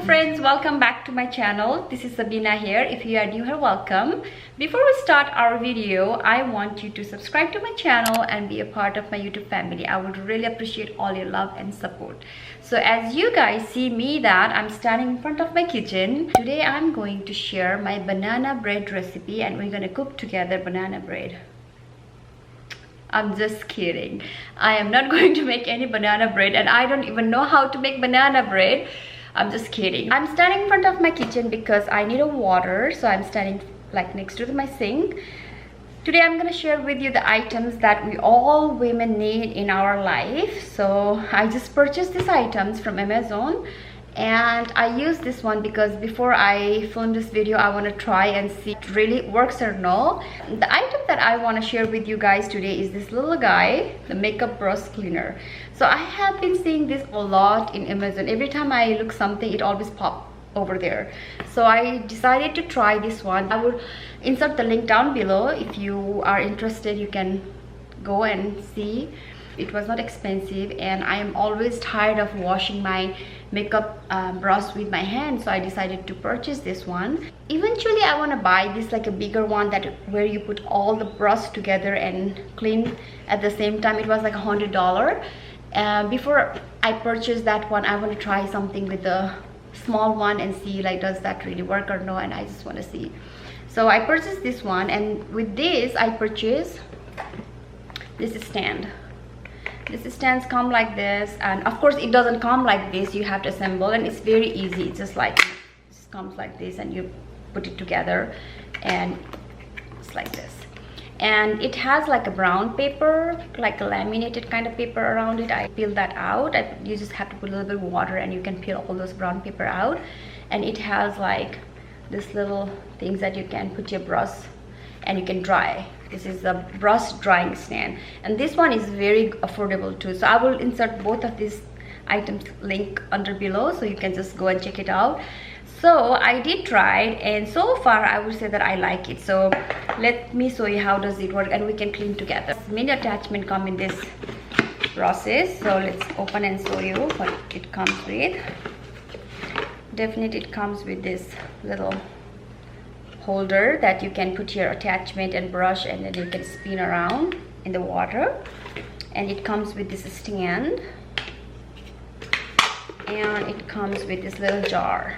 friends, welcome back to my channel. This is Sabina here. If you are new here, welcome. Before we start our video, I want you to subscribe to my channel and be a part of my YouTube family. I would really appreciate all your love and support. So as you guys see me that I'm standing in front of my kitchen, today I'm going to share my banana bread recipe and we're gonna cook together banana bread. I'm just kidding. I am not going to make any banana bread and I don't even know how to make banana bread. I'm just kidding. I'm standing in front of my kitchen because I need a water, so I'm standing like next to my sink. Today I'm gonna share with you the items that we all women need in our life. So I just purchased these items from Amazon and I use this one because before I film this video I want to try and see if it really works or no. The item that I want to share with you guys today is this little guy, the makeup brush cleaner. So I have been seeing this a lot in Amazon. Every time I look something it always pops over there, so I decided to try this one. I will insert the link down below. If you are interested you can go and see. It was not expensive and I am always tired of washing my makeup brush with my hand, so I decided to purchase this one. Eventually I want to buy this like a bigger one that where you put all the brush together and clean at the same time. It was like $100. Before I purchase that one I want to try something with the small one and see like does that really work or no, and I just want to see. So I purchased this one, and with this I purchased this stand. This stands come like this, and of course it doesn't come like this, you have to assemble, and it's very easy. It's just like it comes like this and you put it together and it's like this. And it has like a brown paper, like a laminated kind of paper around it. I peel that out. You just have to put a little bit of water and you can peel all those brown paper out. And it has like this little things that you can put your brush and you can dry. This is a brush drying stand, and this one is very affordable too. So I will insert both of these items link under below so you can just go and check it out. So I did try it and so far I would say that I like it. So let me show you how does it work and we can clean together. Many attachments come in this process, so let's open and show you what it comes with. Definitely it comes with this little holder that you can put your attachment and brush, and then you can spin around in the water. And it comes with this stand, and it comes with this little jar,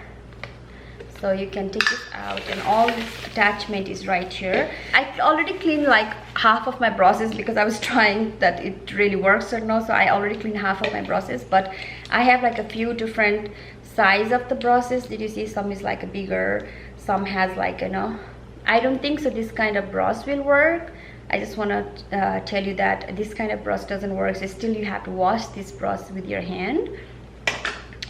so you can take this out, and all this attachment is right here. I already cleaned like half of my brushes because I was trying that it really works or no. So I already cleaned half of my brushes, but I have like a few different size of the brushes. Did you see? Some is like a bigger, some has like, you know, I don't think so this kind of brush will work. I just want to tell you that this kind of brush doesn't work, so still you have to wash this brush with your hand.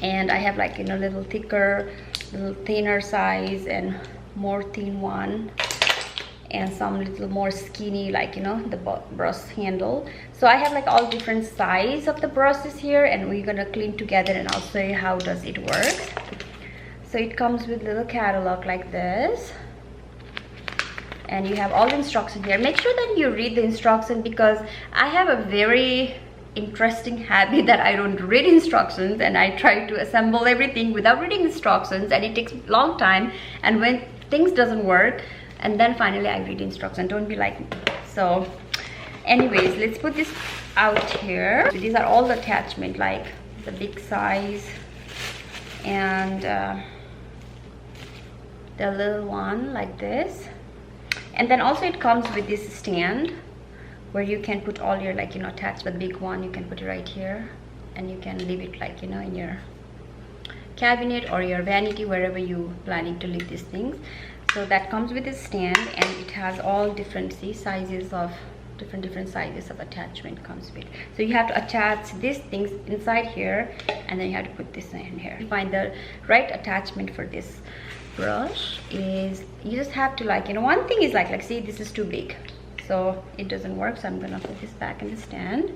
And I have like, you know, little thicker, little thinner size and more thin one, and some little more skinny, like, you know, the brush handle. So I have like all different size of the brushes here, and we're gonna clean together and I'll show you how does it work. So it comes with little catalog like this, and you have all the instructions here. Make sure that you read the instruction because I have a very interesting habit that I don't read instructions and I try to assemble everything without reading instructions, and it takes a long time, and when things doesn't work and then finally I read instructions. Don't be like me. So anyways, let's put this out here. So these are all the attachment, like the big size and the little one like this. And then also it comes with this stand where you can put all your, like, you know, attach the big one. You can put it right here and you can leave it like, you know, in your cabinet or your vanity, wherever you planning to leave these things. So that comes with this stand, and it has all different sizes of different sizes of attachment comes with. So you have to attach these things inside here, and then you have to put this in here. You find the right attachment for this brush is you just have to, like, you know, one thing is like see, this is too big, so it doesn't work. So I'm gonna put this back in the stand,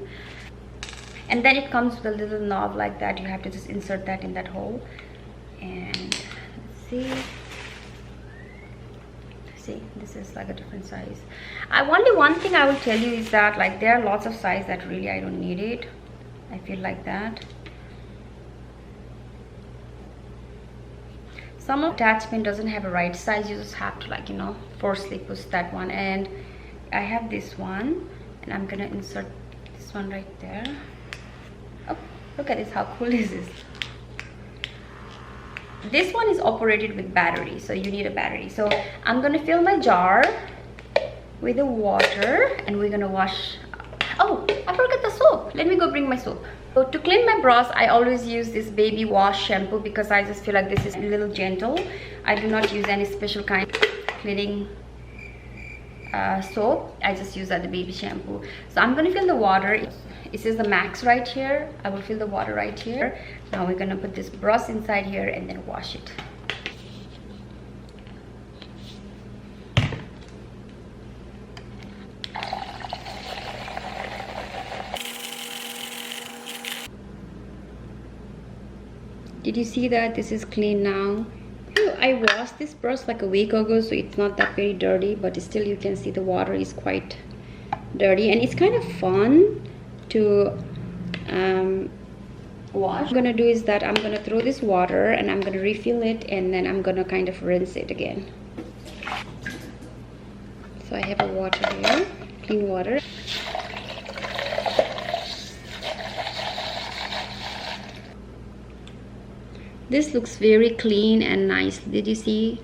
and then it comes with a little knob like that. You have to just insert that in that hole, and let's see, this is like a different size. Only one thing I will tell you is that, like, there are lots of size that really I don't need it. I feel like that. some of attachment doesn't have a right size. You just have to, like, you know, forcefully push that one. And I have this one, and I'm gonna insert this one right there. Oh, look at this, how cool is this? This one is operated with battery, so you need a battery. So I'm gonna fill my jar with the water, and we're gonna wash. Oh, I forgot the soap. Let me go bring my soap. So to clean my bras, I always use this baby wash shampoo because I just feel like this is a little gentle. I do not use any special kind of cleaning soap. I just use that the baby shampoo. So I'm gonna fill the water. It says the max right here. I will fill the water right here. Now we're gonna put this brush inside here and then wash it. Did you see that? This is clean now. I washed this brush like a week ago, so it's not that very dirty, but still you can see the water is quite dirty, and it's kind of fun to wash. What I'm gonna do is that I'm gonna throw this water and I'm gonna refill it, and then I'm gonna kind of rinse it again. So I have a water here, clean water. This looks very clean and nice. Did you see?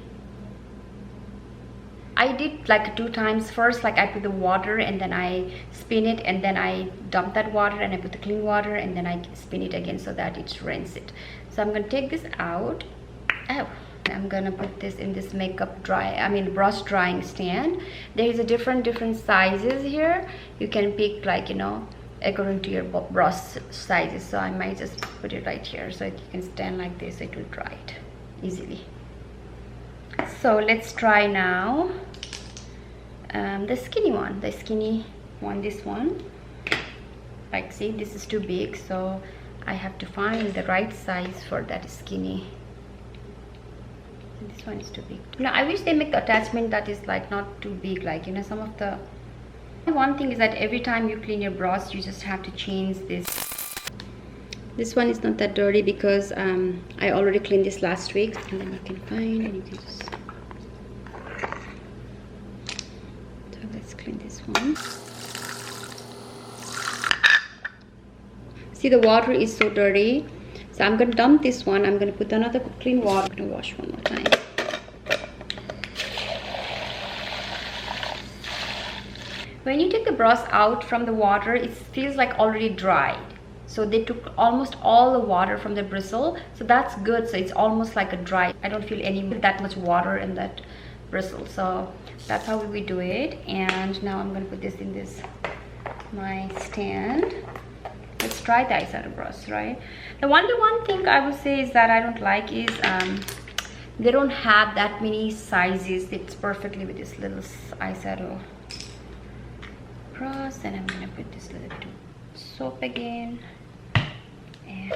I did like 2 times. First, like I put the water and then I spin it, and then I dump that water and I put the clean water and then I spin it again so that it's rinse it. So I'm gonna take this out. Oh, I'm gonna put this in this brush drying stand. There is a different sizes here. You can pick, like, you know, according to your brush sizes. So I might just put it right here so you can stand like this, it will dry it easily. So let's try now the skinny one, this one. Like, see, this is too big, so I have to find the right size for that skinny. And this one is too big. Now I wish they make the attachment that is like not too big, like, you know, some of the. One thing is that every time you clean your bras, you just have to change this. This one is not that dirty because I already cleaned this last week. And then you can find, and you can just. So let's clean this one. See, the water is so dirty. So I'm gonna dump this one. I'm gonna put another clean water. I'm gonna wash one more time. When you take the brush out from the water, it feels like already dried. So they took almost all the water from the bristle, so that's good. So it's almost like a dry. I don't feel that much water in that bristle. So that's how we do it. And now I'm gonna put this in my stand. Let's try the eyeshadow brush, right? The one thing I would say is that I don't like is they don't have that many sizes. It's perfectly with this little eyeshadow brush. And I'm gonna put this little bit of soap again, and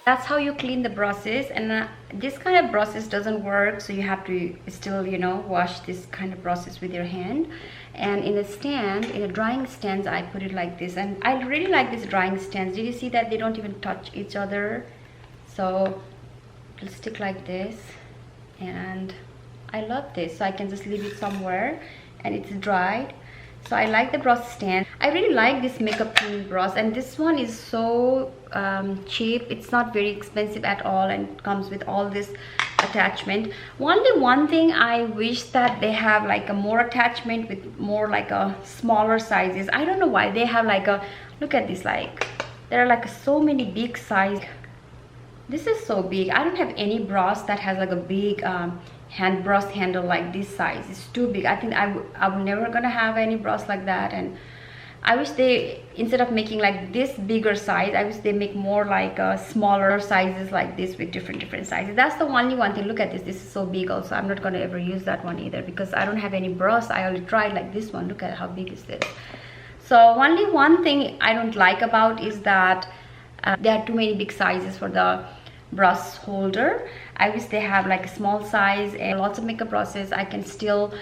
that's how you clean the brushes. And this kind of brushes doesn't work, so you have to still, you know, wash this kind of brushes with your hand. And in a drying stands, I put it like this, and I really like these drying stands. Did you see that they don't even touch each other? So it'll stick like this, and I love this. So I can just leave it somewhere and it's dried. So I like the brush stand. I really like this makeup cleaning brush, and this one is so cheap. It's not very expensive at all, and comes with all this attachment. Only one thing I wish that they have like a more attachment with more like a smaller sizes. I don't know why they have like a, look at this, like there are like so many big size. This is so big. I don't have any brush that has like a big hand brush handle like this size. It's too big. I think I'm never gonna have any brush like that. And I wish they, instead of making like this bigger size, I wish they make more like smaller sizes like this with different sizes. That's the only one thing. Look at this. This is so big also. I'm not gonna ever use that one either because I don't have any brush. I already tried like this one. Look at how big is this. So only one thing I don't like about is that there are too many big sizes for the brush holder. I wish they have like a small size, and lots of makeup brushes I can still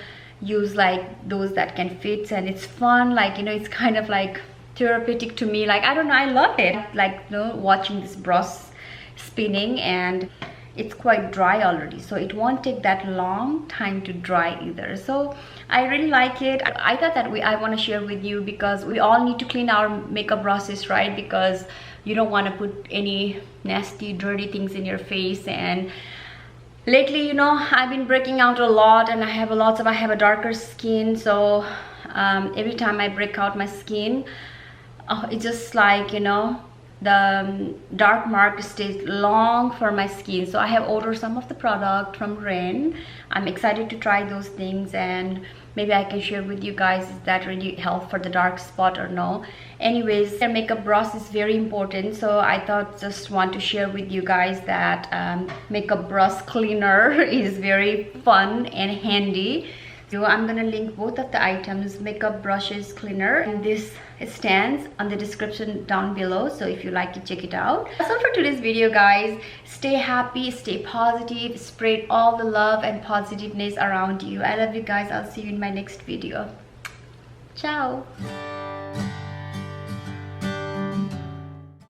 use like those that can fit, and it's fun, like, you know, it's kind of like therapeutic to me. Like, I don't know, I love it, like, you know, watching this brush spinning, and it's quite dry already, so it won't take that long time to dry either. So I really like it. I thought that I want to share with you because we all need to clean our makeup brushes, right? Because you don't want to put any nasty dirty things in your face. And lately, you know, I've been breaking out a lot, and I have a darker skin, so every time I break out my skin, it's just like, you know, the dark mark stays long for my skin. So I have ordered some of the product from Ren. I'm excited to try those things, and maybe I can share with you guys if that really help for the dark spot or no. Anyways, their makeup brush is very important, so I thought just want to share with you guys that makeup brush cleaner is very fun and handy. So I'm gonna link both of the items, makeup brushes cleaner, and this stands on the description down below, so if you like it, check it out. That's all for today's video, guys. Stay happy, stay positive, spread all the love and positiveness around you. I love you guys. I'll see you in my next video. Ciao.